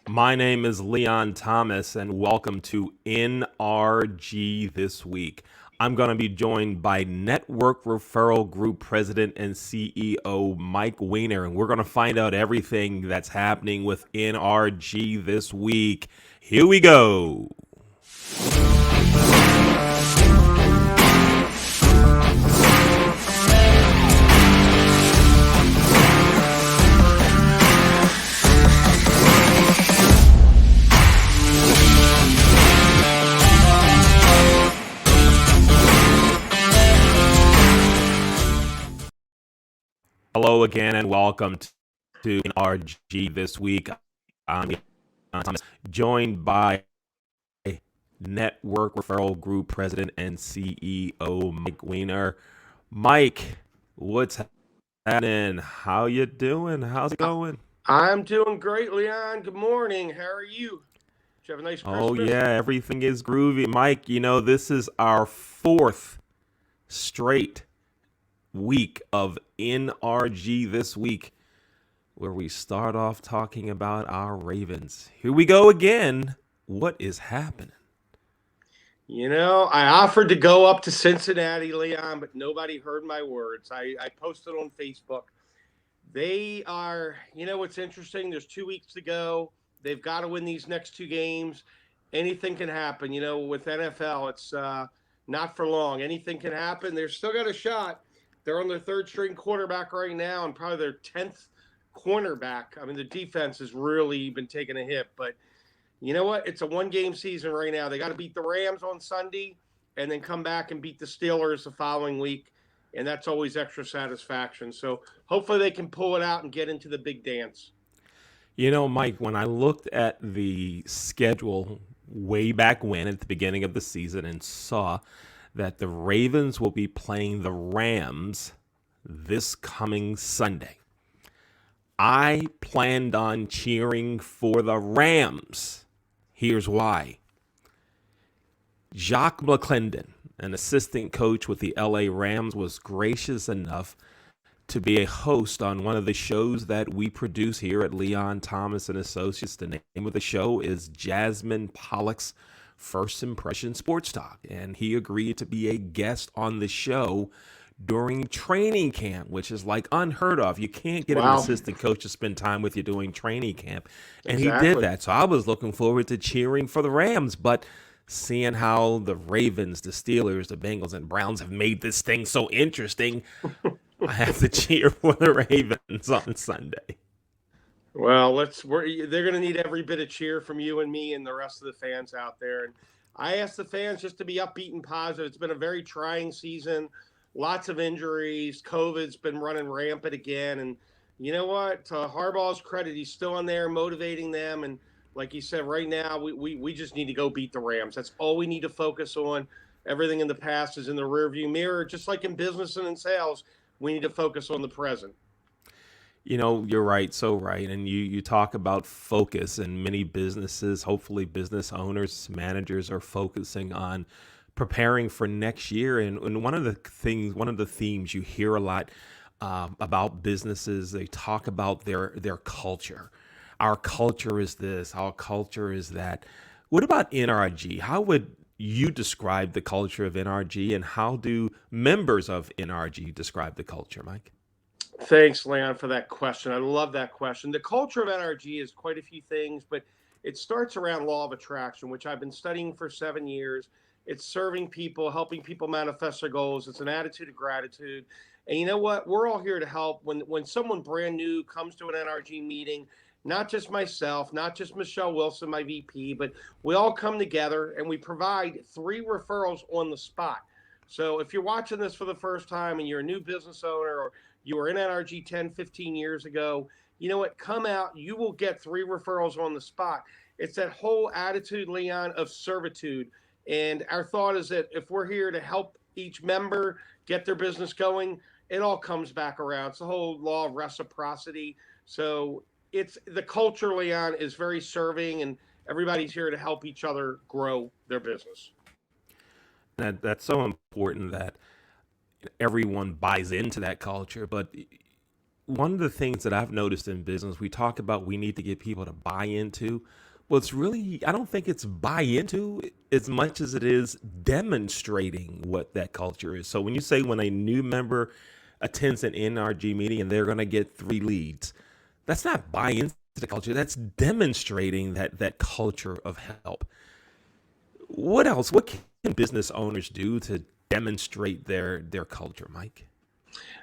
My name is Leon Thomas, and welcome to NRG This Week. I'm going to be joined by Network Referral Group President and CEO Mike Weiner, and we're going to find out everything that's happening with NRG this week. Here we go. Hello again, and welcome to NRG This Week. I'm Thomas, joined by Network Referral Group President and CEO Mike Weiner. Mike, what's happening? How you doing? How's it going? I'm doing great, Leon. Good morning. How are you? Did you have a nice Oh Christmas? yeah, everything is groovy. Mike, this is our fourth straight week of NRG This Week, where we start off talking about our Ravens. Here we go again. What is happening? I offered to go up to Cincinnati, Leon, but nobody heard my words. I posted on Facebook. They are, what's interesting? There's 2 weeks to go. They've got to win these next two games. Anything can happen. With NFL, it's not for long. Anything can happen. They've still got a shot. They're on their third string quarterback right now and probably their 10th cornerback. I mean, the defense has really been taking a hit, but you know what? It's a one-game season right now. They got to beat the Rams on Sunday and then come back and beat the Steelers the following week, and that's always extra satisfaction. So hopefully they can pull it out and get into the big dance. Mike, when I looked at the schedule way back when at the beginning of the season and saw that the Ravens will be playing the Rams this coming Sunday, I planned on cheering for the Rams. Here's why. Jacques McClendon, an assistant coach with the LA Rams, was gracious enough to be a host on one of the shows that we produce here at Leon Thomas and Associates. The name of the show is Jasmine Pollock's First Impression Sports Talk, and he agreed to be a guest on the show during training camp, which is like unheard of. You can't get an Wow. assistant coach to spend time with you during training camp. And he did Exactly. that. So I was looking forward to cheering for the Rams, but seeing how the Ravens, the Steelers, the Bengals, and Browns have made this thing so interesting, I have to cheer for the Ravens on Sunday. Well, they're going to need every bit of cheer from you and me and the rest of the fans out there. And I ask the fans just to be upbeat and positive. It's been a very trying season, lots of injuries. COVID's been running rampant again. And you know what? To Harbaugh's credit, he's still in there motivating them. And like you said, right now, we just need to go beat the Rams. That's all we need to focus on. Everything in the past is in the rearview mirror. Just like in business and in sales, we need to focus on the present. You're right, so right. And you talk about focus, and many businesses, hopefully business owners, managers are focusing on preparing for next year. And one of the themes you hear a lot about businesses, they talk about their culture. Our culture is this, our culture is that. What about NRG? How would you describe the culture of NRG, and how do members of NRG describe the culture, Mike? Thanks, Leon, for that question. I love that question. The culture of NRG is quite a few things, but it starts around law of attraction, which I've been studying for 7 years. It's serving people, helping people manifest their goals. It's an attitude of gratitude. And you know what? We're all here to help. When someone brand new comes to an NRG meeting, not just myself, not just Michelle Wilson, my VP, but we all come together and we provide three referrals on the spot. So if you're watching this for the first time and you're a new business owner or you were in NRG 10, 15 years ago, you know what? Come out. You will get three referrals on the spot. It's that whole attitude, Leon, of servitude. And our thought is that if we're here to help each member get their business going, it all comes back around. It's the whole law of reciprocity. So it's the culture, Leon, is very serving, and everybody's here to help each other grow their business. That's so important that everyone buys into that culture. But one of the things that I've noticed in business, we talk about we need to get people to buy into. Well, it's really, I don't think it's buy into as much as it is demonstrating what that culture is. So when you say when a new member attends an NRG meeting and they're going to get 3 leads, that's not buy into the culture. That's demonstrating that culture of help. What else? What can business owners do to demonstrate their culture, Mike?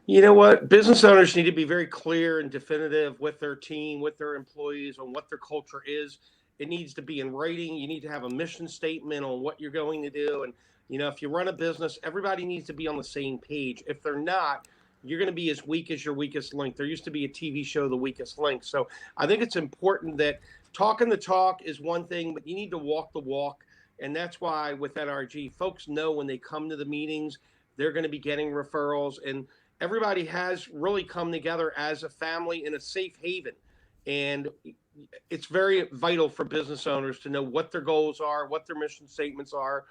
You know what? Business owners need to be very clear and definitive with their team, with their employees on what their culture is. It needs to be in writing. You need to have a mission statement on what you're going to do. And, if you run a business, everybody needs to be on the same page. If they're not, you're going to be as weak as your weakest link. There used to be a TV show, The Weakest Link. So I think it's important that talking the talk is one thing, but you need to walk the walk. And that's why with NRG, folks know when they come to the meetings, they're going to be getting referrals. And everybody has really come together as a family in a safe haven. And it's very vital for business owners to know what their goals are, what their mission statements are.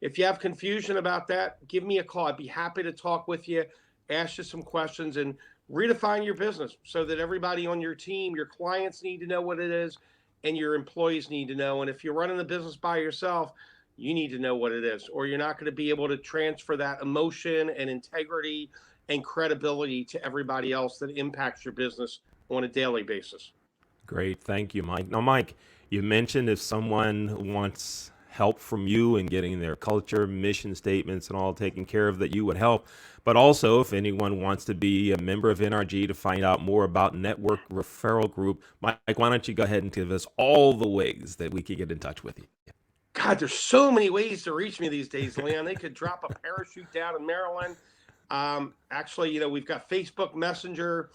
If you have confusion about that, give me a call. I'd be happy to talk with you, ask you some questions, and redefine your business so that everybody on your team, your clients need to know what it is, and your employees need to know. And if you're running the business by yourself, you need to know what it is, or you're not going to be able to transfer that emotion and integrity and credibility to everybody else that impacts your business on a daily basis. Great. Thank you, Mike. Now, Mike, you mentioned if someone wants help from you in getting their culture, mission statements, and all taken care of, that you would help. But also, if anyone wants to be a member of NRG to find out more about Network Referral Group, Mike, why don't you go ahead and give us all the ways that we can get in touch with you? God, there's so many ways to reach me these days, Leon. They could drop a parachute down in Maryland. Actually, we've got Facebook Messenger.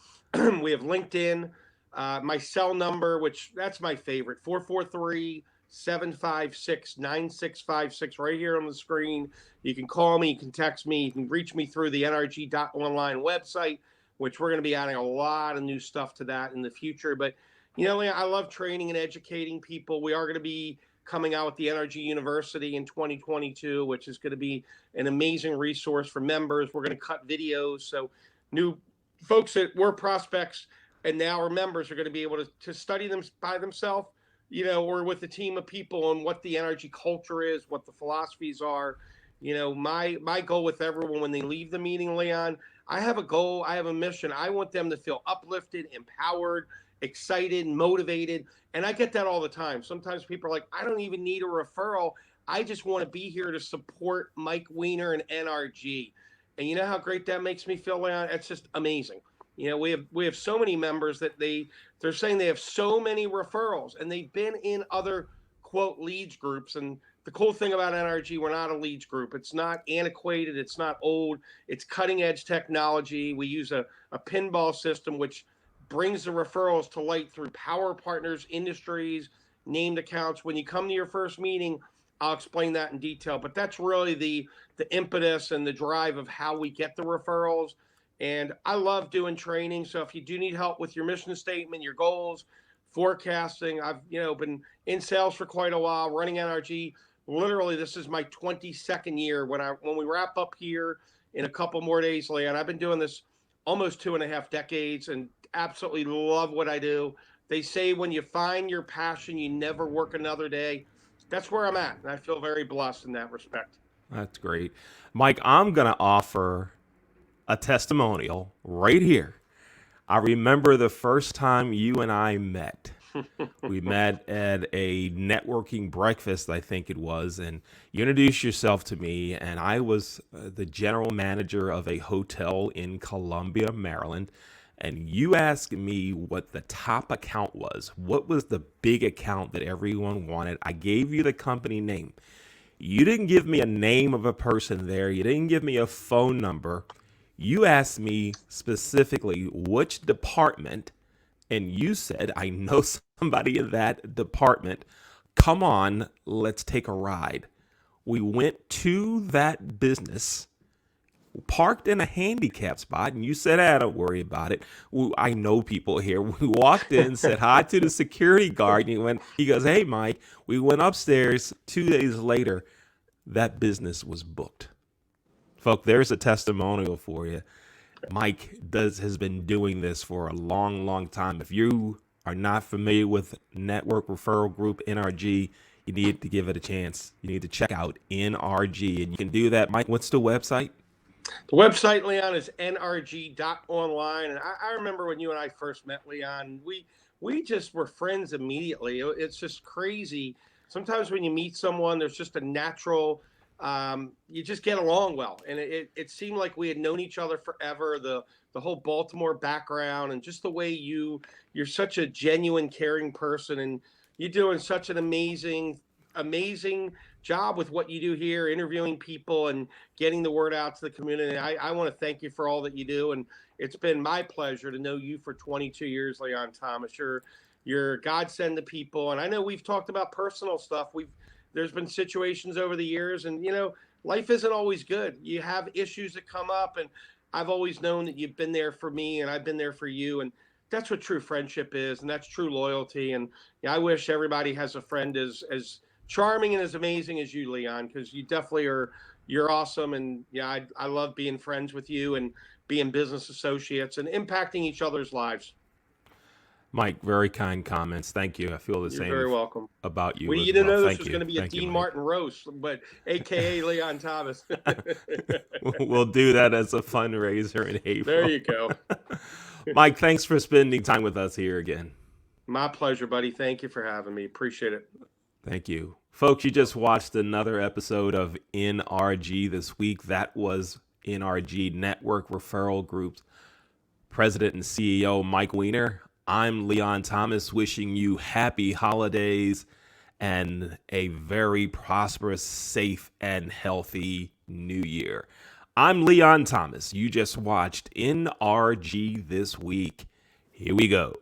We have LinkedIn. My cell number, which that's my favorite, 443-756-9656, right here on the screen. You can call me, you can text me, you can reach me through the nrg.online website, which we're going to be adding a lot of new stuff to that in the future. But, Leon, I love training and educating people. We are going to be coming out with the NRG University in 2022, which is going to be an amazing resource for members. We're going to cut videos. So new folks that were prospects and now our members are going to be able to study them by themselves, or with a team of people on what the NRG culture is, what the philosophies are. My goal with everyone when they leave the meeting, Leon, I have a goal, I have a mission. I want them to feel uplifted, empowered, excited, motivated. And I get that all the time. Sometimes people are like, I don't even need a referral. I just want to be here to support Mike Weiner and NRG. And you know how great that makes me feel, Leon? It's just amazing. We have so many members that they're saying they have so many referrals, and they've been in other quote leads groups. And the cool thing about NRG, we're not a leads group. It's not antiquated. It's not old. It's cutting edge technology. We use a pinball system, which brings the referrals to light through power partners, industries, named accounts. When you come to your first meeting, I'll explain that in detail. But that's really the impetus and the drive of how we get the referrals. And I love doing training. So if you do need help with your mission statement, your goals, forecasting, I've been in sales for quite a while, running NRG. Literally, this is my 22nd year. When we wrap up here in a couple more days, Leon, I've been doing this almost 2.5 decades and absolutely love what I do. They say when you find your passion, you never work another day. That's where I'm at, and I feel very blessed in that respect. That's great. Mike, I'm going to offer a testimonial right here. I remember the first time you and I met. We met at a networking breakfast, I think it was, and you introduced yourself to me, and I was the general manager of a hotel in Columbia, Maryland, and you asked me what the top account was. What was the big account that everyone wanted? I gave you the company name. You didn't give me a name of a person there. You didn't give me a phone number. You asked me specifically which department, and you said, I know somebody in that department. Come on, let's take a ride. We went to that business, parked in a handicap spot, and you said, don't worry about it. I know people here. We walked in, said hi to the security guard, and he goes, hey, Mike. We went upstairs. 2 days later, that business was booked. Folks, there's a testimonial for you. Mike has been doing this for a long, long time. If you are not familiar with Network Referral Group, NRG, you need to give it a chance. You need to check out NRG, and you can do that. Mike, what's the website? The website, Leon, is nrg.online. And I remember when you and I first met, Leon, we just were friends immediately. It's just crazy. Sometimes when you meet someone, there's just a natural, you just get along well. And it seemed like we had known each other forever. The whole Baltimore background and just the way you're such a genuine, caring person. And you're doing such an amazing job with what you do here, interviewing people and getting the word out to the community. I want to thank you for all that you do. And it's been my pleasure to know you for 22 years, Leon Thomas. You're a godsend to people. And I know we've talked about personal stuff. There's been situations over the years, and life isn't always good. You have issues that come up, and I've always known that you've been there for me and I've been there for you. And that's what true friendship is, and that's true loyalty. And I wish everybody has a friend as charming and as amazing as you, Leon, because you definitely are. You're awesome. And I love being friends with you and being business associates and impacting each other's lives. Mike, very kind comments. Thank you. I feel the You're same very welcome. about you. Well, as you didn't well. know this Thank was you. going to be a Thank you, Dean Mike. Martin roast, but AKA Leon Thomas. We'll do that as a fundraiser in April. There you go. Mike, thanks for spending time with us here again. My pleasure, buddy. Thank you for having me. Appreciate it. Thank you. Folks, you just watched another episode of NRG this week. That was NRG Network Referral Group's President and CEO, Mike Weiner. I'm Leon Thomas, wishing you happy holidays and a very prosperous, safe, and healthy new year. I'm Leon Thomas. You just watched NRG This Week. Here we go.